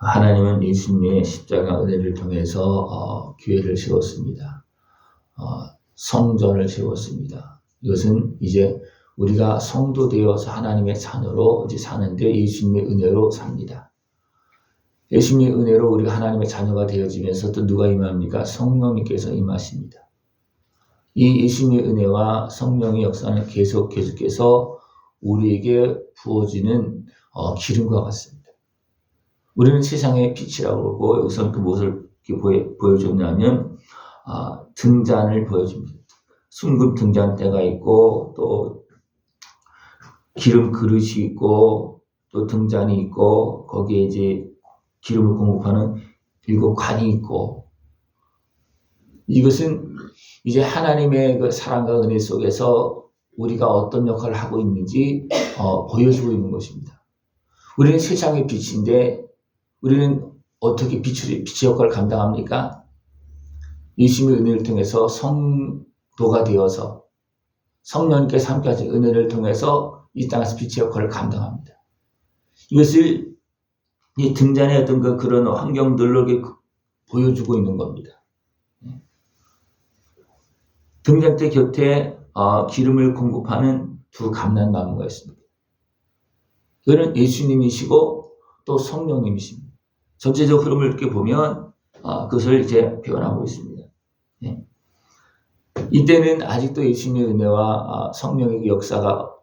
하나님은 예수님의 십자가 은혜를 통해서 교회를 세웠습니다. 성전을 세웠습니다. 이것은 이제 우리가 성도 되어서 하나님의 자녀로 이제 사는데 예수님의 은혜로 삽니다. 예수님의 은혜로 우리가 하나님의 자녀가 되어지면서 또 누가 임합니까? 성령님께서 임하십니다. 이 예수님의 은혜와 성령의 역사는 계속해서 우리에게 부어지는 기름과 같습니다. 우리는 세상의 빛이라고 그러고 여기서는 그 무엇을 보여줬냐면 등잔을 보여줍니다. 순금 등잔대가 있고 또 기름 그릇이 있고 또 등잔이 있고 거기에 이제 기름을 공급하는 7관이 있고, 이것은 이제 하나님의 그 사랑과 은혜 속에서 우리가 어떤 역할을 하고 있는지 보여주고 있는 것입니다. 우리는 세상의 빛인데 우리는 어떻게 빛의 역할을 감당합니까? 예수님의 은혜를 통해서 성도가 되어서 성령님께서 함께 하신 은혜를 통해서 이 땅에서 빛의 역할을 감당합니다. 이것을 이 등잔의 어떤 그런 환경들로 보여주고 있는 겁니다. 등잔대 곁에 기름을 공급하는 두 감람나무가 있습니다. 그는 예수님이시고 또 성령님이십니다. 전체적 흐름을 이렇게 보면 그것을 이제 표현하고 있습니다. 이때는 아직도 예수님의 은혜와 성령의 역사가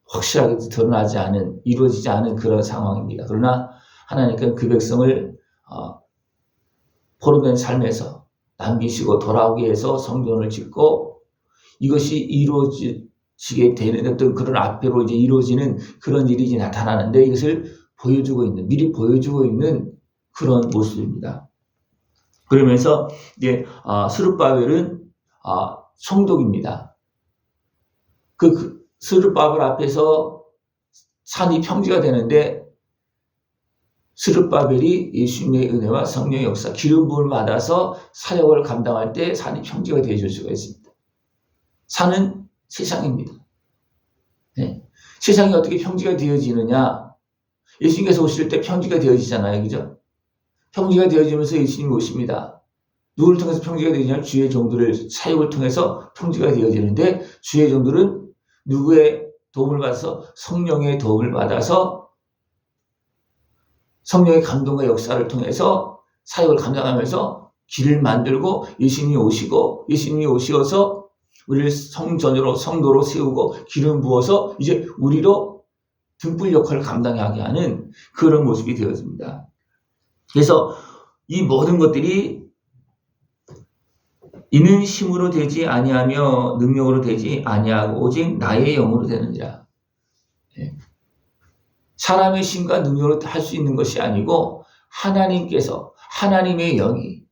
확실하게 드러나지 않은, 이루어지지 않은 그런 상황입니다. 그러나 하나님께서는 그 백성을 포로된 삶에서 남기시고 돌아오게 해서 성전을 짓고 이것이 이루어지게 되는 어떤 그런 앞으로 이제 이루어지는 그런 일이 이제 나타나는데 이것을 보여주고 있는, 미리 보여주고 있는 그런 모습입니다. 그러면서 이제 스룹바벨은 총독입니다. 그 스룹바벨 앞에서 산이 평지가 되는데 스룹바벨이 예수님의 은혜와 성령의 역사, 기름 부음을 받아서 사역을 감당할 때 산이 평지가 되어줄 수가 있습니다. 산은 세상입니다. 네. 세상이 어떻게 평지가 되어지느냐? 예수님께서 오실 때 평지가 되어지잖아요. 그죠? 평지가 되어지면서 예수님이 오십니다. 누구를 통해서 평지가 되어지냐면 주의 종들을 사역을 통해서 평지가 되어지는데 주의 종들은 누구의 도움을 받아서 성령의 도움을 받아서 성령의 감동과 역사를 통해서 사역을 감당하면서 길을 만들고 예수님이 오셔서 우리를 성도로 세우고 기름 부어서 이제 우리로 등불 역할을 감당하게 하는 그런 모습이 되어집니다. 그래서 이 모든 것들이 이는 힘으로 되지 아니하며 능력으로 되지 아니하고 오직 나의 영으로 되느니라. 사람의 힘과 능력으로 할 수 있는 것이 아니고 하나님께서, 하나님의 영이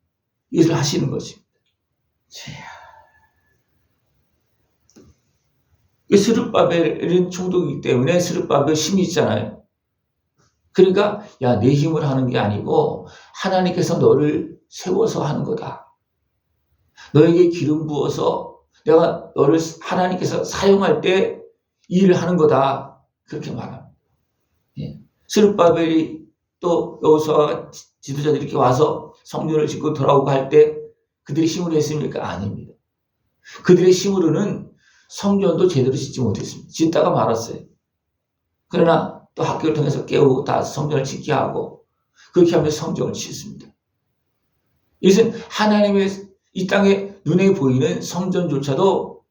이것을 하시는 것입니다. 스룹바벨은 총독이기 때문에 스룹바벨 힘이 있잖아요. 그러니까 내 힘을 하는 게 아니고 하나님께서 너를 세워서 하는 거다. 너에게 기름 부어서 내가 너를 하나님께서 사용할 때 일을 하는 거다. 그렇게 말합니다. 스룹바벨이 또 여호수아와 지도자들이 이렇게 와서 성전을 짓고 돌아오고 할 때 그들이 힘으로 했습니까? 아닙니다. 그들의 힘으로는 성전도 제대로 짓지 못했습니다. 짓다가 말았어요. 그러나 또 학교를 통해서 깨우고 다 성전을 짓게 하고 그렇게 하면서 성전을 짓습니다. 이것은 하나님의 이 땅에 눈에 보이는 성전조차도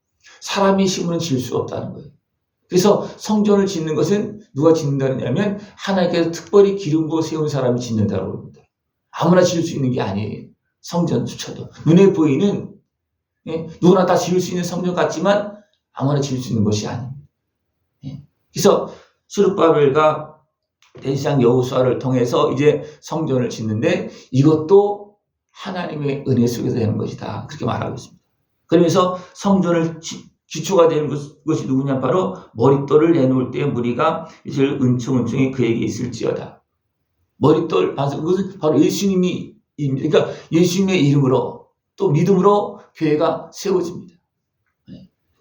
사람의 힘으로는 지을 수 없다는 거예요. 그래서 성전을 짓는 것은 누가 짓는다냐면 하나님께서 특별히 기름 부어 세운 사람이 짓는다고 합니다. 아무나 지을 수 있는 게 아니에요. 성전조차도. 눈에 보이는 누구나 다 지을 수 있는 성전 같지만 아무나 지을 수 있는 것이 아닙니다. 그래서 스룹바벨과 대지상 여호수아를 통해서 이제 성전을 짓는데 이것도 하나님의 은혜 속에서 되는 것이다. 그렇게 말하고 있습니다. 그러면서 성전을 기초가 되는 것이 누구냐? 바로 머릿돌을 내놓을 때 무리가 이슬 은총은총이 그에게 있을지어다. 머릿돌, 그것은 바로 예수님이, 그러니까 예수님의 이름으로 또 믿음으로 교회가 세워집니다.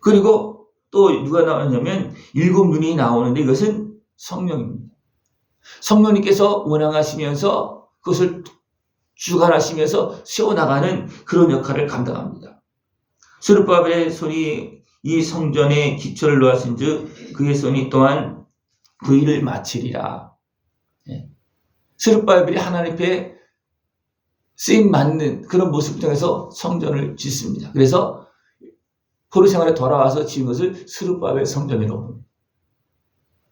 그리고 또 누가 나오냐면 7눈이 나오는데 이것은 성령입니다. 성령님께서 운항하시면서 그것을 주관하시면서 세워나가는 그런 역할을 감당합니다. 스룹바벨의 손이 이 성전에 기초를 놓았은 즉 그의 손이 또한 그 일을 마치리라. 스룹바벨이 하나님 앞에 쓰임 맞는 그런 모습을 통해서 성전을 짓습니다. 그래서 포로 생활에 돌아와서 지은 것을 스룹바벨 성전이라고 합니다.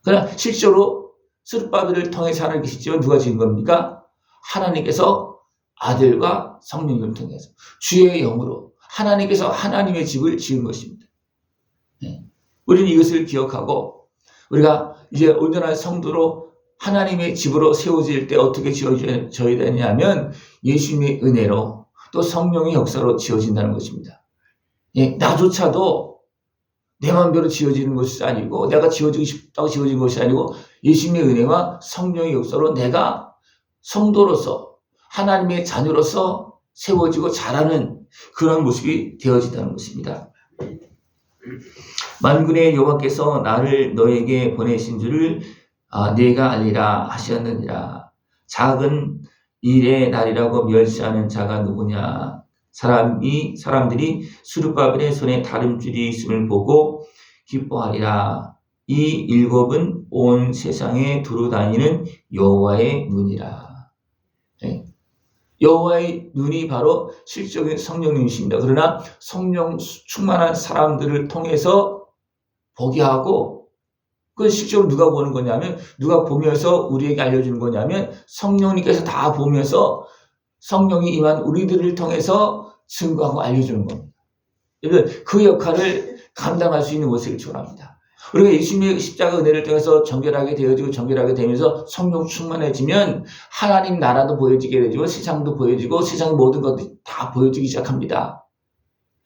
그러나 실제로 스룹바벨을 통해서 하나님께 짓지만 누가 지은 겁니까? 하나님께서 아들과 성령님을 통해서 주의 영으로 하나님께서 하나님의 집을 지은 것입니다. 우리는 이것을 기억하고 우리가 이제 온전한 성도로 하나님의 집으로 세워질 때 어떻게 지어져야 되냐면 예수님의 은혜로 또 성령의 역사로 지어진다는 것입니다. 나조차도 내 마음대로 지어지는 것이 아니고 내가 지어지고 싶다고 지어진 것이 아니고 예수님의 은혜와 성령의 역사로 내가 성도로서 하나님의 자녀로서 세워지고 자라는 그런 모습이 되어진다는 것입니다. 만군의 여호와께서 나를 너에게 보내신 줄을 네가 알리라 하셨느니라. 작은 일의 날이라고 멸시하는 자가 누구냐? 사람들이 스룹바벨의 손에 다름줄이 있음을 보고 기뻐하리라. 이 일곱은 온 세상에 두루 다니는 여호와의 눈이라. 여호와의 눈이 바로 실적인 성령님이십니다. 그러나 성령 충만한 사람들을 통해서 보게 하고 그건 실제로 누가 보는 거냐면 누가 보면서 우리에게 알려주는 거냐면 성령님께서 다 보면서 성령이 임한 우리들을 통해서 증거하고 알려주는 겁니다. 그 역할을 감당할 수 있는 것을 축원합니다. 우리가 예수님의 십자가 은혜를 통해서 정결하게 되어지고 정결하게 되면서 성령 충만해지면 하나님 나라도 보여지게 되고 세상도 보여지고 세상의 모든 것들이 다 보여지기 시작합니다.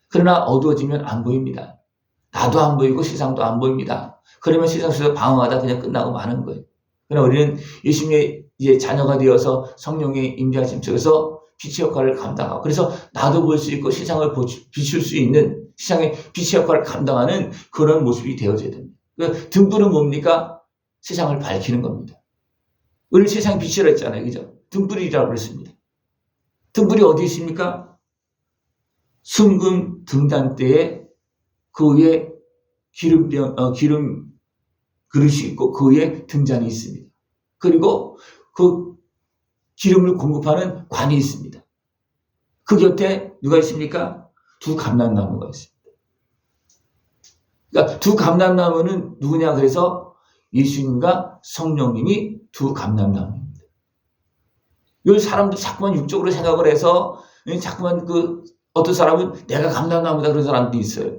그러나 어두워지면 안 보입니다. 나도 안 보이고 세상도 안 보입니다. 그러면 세상 속에서 방황하다 그냥 끝나고 마는 거예요. 그러나 우리는 예수님의 이제 자녀가 되어서 성령의 임재하심 속에서 빛의 역할을 감당하고 그래서 나도 볼 수 있고 세상을 비출 수 있는 세상의 빛의 역할을 감당하는 그런 모습이 되어져야 됩니다. 등불은 뭡니까? 세상을 밝히는 겁니다. 우리 세상의 빛이라 했잖아요. 그죠? 등불이라고 그랬습니다. 등불이 어디 있습니까? 순금 등잔대에 그 위에 기름 그릇이 있고 그 위에 등잔이 있습니다. 그리고 그 기름을 공급하는 관이 있습니다. 그 곁에 누가 있습니까? 두 감람나무가 있습니다. 그러니까 두 감람나무는 누구냐? 그래서 예수님과 성령님이 두 감람나무입니다. 이 사람들 자꾸만 육적으로 생각을 해서 자꾸만 어떤 사람은 내가 감람나무다 그런 사람도 있어요.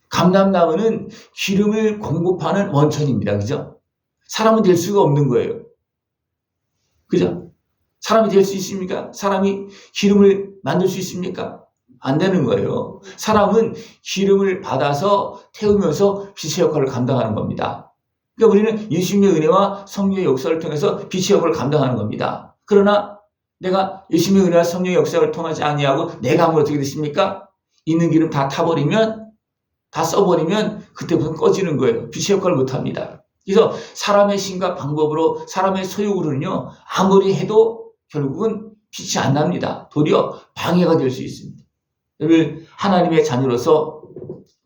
감람나무는 기름을 공급하는 원천입니다. 그죠? 사람은 될 수가 없는 거예요. 그죠? 사람이 될 수 있습니까? 사람이 기름을 만들 수 있습니까? 안 되는 거예요. 사람은 기름을 받아서 태우면서 빛의 역할을 감당하는 겁니다. 그러니까 우리는 예수님의 은혜와 성령의 역사를 통해서 빛의 역할을 감당하는 겁니다. 그러나 내가 예수님의 은혜와 성령의 역사를 통하지 아니하고 내가 하면 어떻게 되십니까? 있는 기름 다 타버리면 다 써버리면 그때부터 꺼지는 거예요. 빛의 역할을 못합니다. 그래서 사람의 신과 방법으로 사람의 소욕으로는요 아무리 해도 결국은 빛이 안 납니다. 도리어 방해가 될 수 있습니다. 하나님의 자녀로서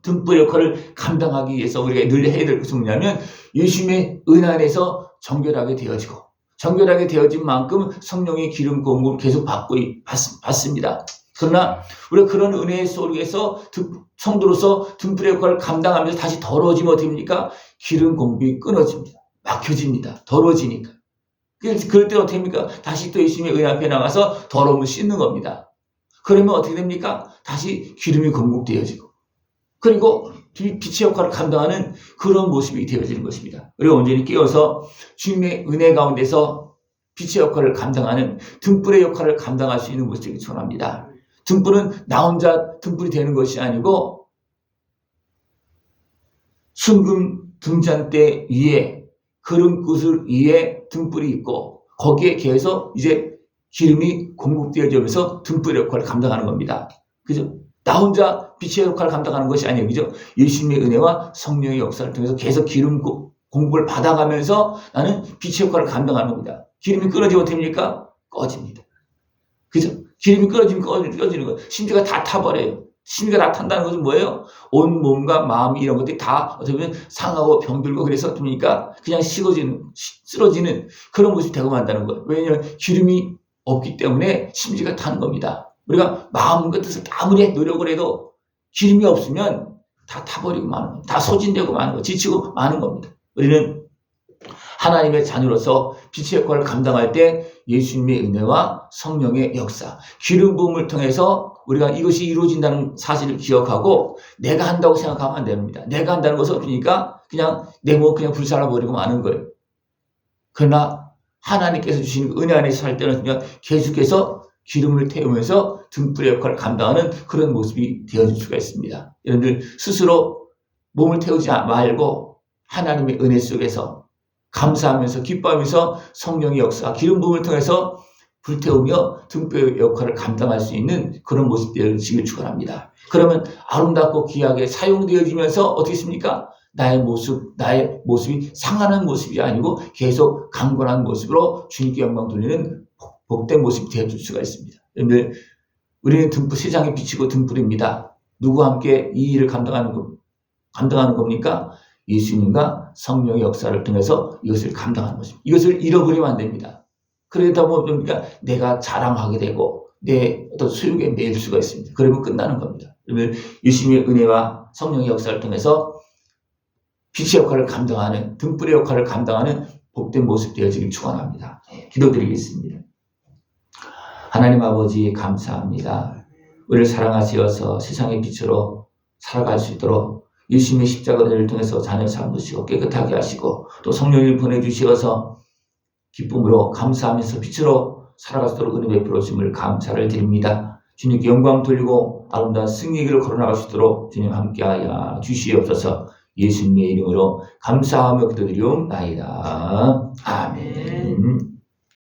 등불 역할을 감당하기 위해서 우리가 늘 해야 될 것은 뭐냐면 예수님의 은 안에서 정결하게 되어지고 정결하게 되어진 만큼 성령의 기름 공급을 계속 받습니다. 그러나 우리가 그런 은혜 속에서 성도로서 등불의 역할을 감당하면서 다시 더러워지면 어떻게 됩니까? 기름 공급이 끊어집니다. 막혀집니다. 더러워지니까. 그럴 때 어떻게 됩니까? 다시 또 예수님의 은혜 앞에 나가서 더러움을 씻는 겁니다. 그러면 어떻게 됩니까? 다시 기름이 공급되어지고 그리고 빛의 역할을 감당하는 그런 모습이 되어지는 것입니다. 우리가 온전히 깨어서 주님의 은혜 가운데서 빛의 역할을 감당하는 등불의 역할을 감당할 수 있는 모습을 전합니다. 등불은 나 혼자 등불이 되는 것이 아니고 순금 등잔대 위에 그름구슬 위에 등불이 있고 거기에 계속 이제 기름이 공급되어지면서 등불의 역할을 감당하는 겁니다. 그죠? 나 혼자 빛의 역할을 감당하는 것이 아니에요. 그죠? 예수님의 은혜와 성령의 역사를 통해서 계속 기름 공급을 받아가면서 나는 빛의 역할을 감당하는 겁니다. 기름이 끊어지면 어떻게 됩니까? 꺼집니다. 그죠? 기름이 끊어지면 꺼지는 거예요. 심지가 다 타버려요. 심지가 다 탄다는 것은 뭐예요? 온 몸과 마음 이런 것들이 다 어떻게 보면 상하고 병들고 그래서 어떻습니까? 그냥 쓰러지는 그런 모습이 되고 만다는 거예요. 왜냐하면 기름이 없기 때문에 심지가 타는 겁니다. 우리가 마음과 뜻을 아무리 노력을 해도 기름이 없으면 다 타버리고 마는 거예요. 다 소진되고 마는 거예요. 지치고 마는 겁니다. 우리는 하나님의 자녀로서 빛의 역할을 감당할 때 예수님의 은혜와 성령의 역사, 기름 부음을 통해서 우리가 이것이 이루어진다는 사실을 기억하고 내가 한다고 생각하면 안 됩니다. 내가 한다는 것은 그러니까 그냥 내 몸 그냥 불살라버리고 마는 거예요. 그러나 하나님께서 주신 은혜 안에서 살 때는 그냥 계속해서 기름을 태우면서 등불의 역할을 감당하는 그런 모습이 되어질 수가 있습니다. 여러분들 스스로 몸을 태우지 말고 하나님의 은혜 속에서 감사하면서 기뻐하면서 성령의 역사, 기름 부음을 통해서 불태우며 등불의 역할을 감당할 수 있는 그런 모습 되어지길 축원합니다. 그러면 아름답고 귀하게 사용되어지면서 어떻게 있습니까? 나의 모습이 상하는 모습이 아니고 계속 강건한 모습으로 주님께 영광 돌리는 복된 모습이 되어줄 수가 있습니다. 여러분들, 우리는 등불, 세상에 비치고 등불입니다. 누구와 함께 이 일을 감당하는 겁니까? 예수님과 성령의 역사를 통해서 이것을 감당하는 것입니다. 이것을 잃어버리면 안 됩니다. 그러다 보니까 내가 자랑하게 되고 내 어떤 소욕에 매일 수가 있습니다. 그러면 끝나는 겁니다. 그러면 예수님의 은혜와 성령의 역사를 통해서 빛의 역할을 감당하는, 등불의 역할을 감당하는 복된 모습 되어지길 축원합니다. 기도드리겠습니다. 하나님 아버지 감사합니다. 우리를 사랑하시어서 세상의 빛으로 살아갈 수 있도록 예수님의 십자가 은혜를 통해서 자녀 삼으시고 깨끗하게 하시고 또 성령을 보내주시어서 기쁨으로 감사하면서 빛으로 살아갈 수 있도록 은혜 베풀어 주심을 감사를 드립니다. 주님께 영광 돌리고 아름다운 승리의 길을 걸어나갈 수 있도록 주님 함께하여 주시옵소서. 예수님의 이름으로 감사하며 기도드리옵나이다. 아멘.